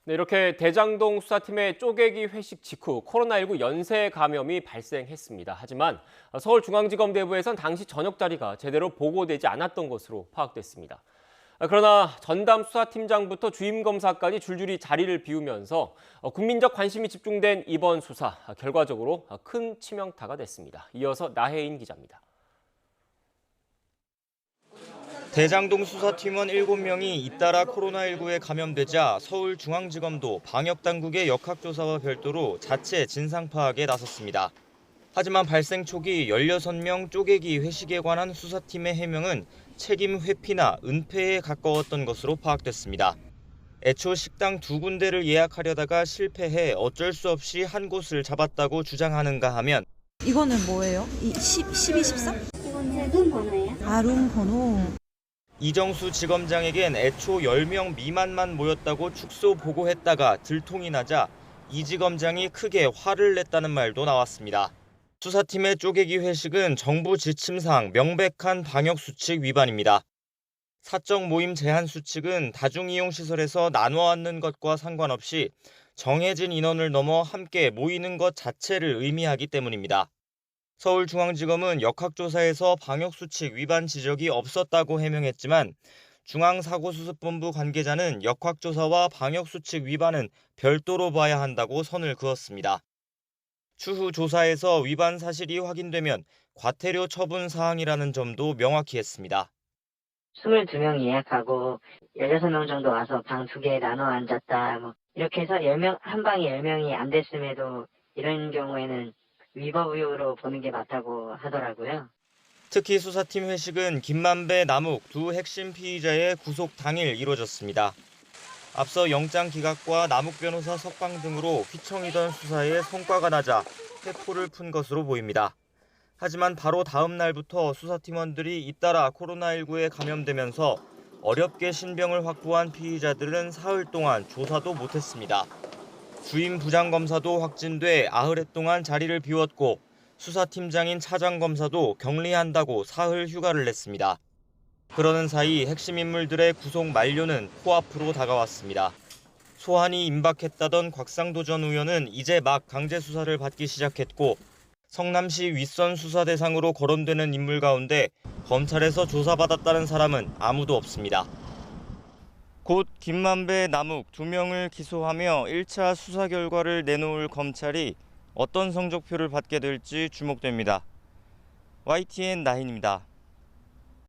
네, 이렇게 대장동 수사팀의 쪼개기 회식 직후 코로나19 연쇄 감염이 발생했습니다. 하지만 서울중앙지검 내부에선 당시 저녁 자리가 제대로 보고되지 않았던 것으로 파악됐습니다. 그러나 전담 수사팀장부터 주임 검사까지 줄줄이 자리를 비우면서 국민적 관심이 집중된 이번 수사, 결과적으로 큰 치명타가 됐습니다. 이어서 나혜인 기자입니다. 대장동 수사팀원 7명이 잇따라 코로나19에 감염되자 서울중앙지검도 방역당국의 역학조사와 별도로 자체 진상 파악에 나섰습니다. 하지만 발생 초기 16명 쪼개기 회식에 관한 수사팀의 해명은 책임 회피나 은폐에 가까웠던 것으로 파악됐습니다. 애초 식당 2군데를 예약하려다가 실패해 어쩔 수 없이 한 곳을 잡았다고 주장하는가 하면 이거는 뭐예요? 12, 13? 이거는 룸 번호예요. 룸 번호. 이정수 지검장에겐 애초 10명 미만만 모였다고 축소 보고했다가 들통이 나자 이 지검장이 크게 화를 냈다는 말도 나왔습니다. 수사팀의 쪼개기 회식은 정부 지침상 명백한 방역수칙 위반입니다. 사적 모임 제한 수칙은 다중이용시설에서 나눠 앉는 것과 상관없이 정해진 인원을 넘어 함께 모이는 것 자체를 의미하기 때문입니다. 서울중앙지검은 역학조사에서 방역수칙 위반 지적이 없었다고 해명했지만 중앙사고수습본부 관계자는 역학조사와 방역수칙 위반은 별도로 봐야 한다고 선을 그었습니다. 추후 조사에서 위반 사실이 확인되면 과태료 처분 사항이라는 점도 명확히 했습니다. 22명 예약하고 16명 정도 와서 방 2개 나눠 앉았다. 이렇게 해서 10명, 한 방에 10명이 안 됐음에도 이런 경우에는 위법 의혹으로 보는 게 맞다고 하더라고요. 특히 수사팀 회식은 김만배, 남욱 두 핵심 피의자의 구속 당일 이루어졌습니다. 앞서 영장 기각과 남욱 변호사 석방 등으로 휘청이던 수사에 성과가 나자 회포를 푼 것으로 보입니다. 하지만 바로 다음 날부터 수사팀원들이 잇따라 코로나19에 감염되면서 어렵게 신병을 확보한 피의자들은 사흘 동안 조사도 못했습니다. 주임 부장검사도 확진돼 나흘 동안 자리를 비웠고 수사팀장인 차장검사도 격리한다고 사흘 휴가를 냈습니다. 그러는 사이 핵심 인물들의 구속 만료는 코앞으로 다가왔습니다. 소환이 임박했다던 곽상도 전 의원은 이제 막 강제 수사를 받기 시작했고 성남시 윗선 수사 대상으로 거론되는 인물 가운데 검찰에서 조사받았다는 사람은 아무도 없습니다. 곧 김만배, 남욱 2명을 기소하며 1차 수사 결과를 내놓을 검찰이 어떤 성적표를 받게 될지 주목됩니다. YTN 나인입니다.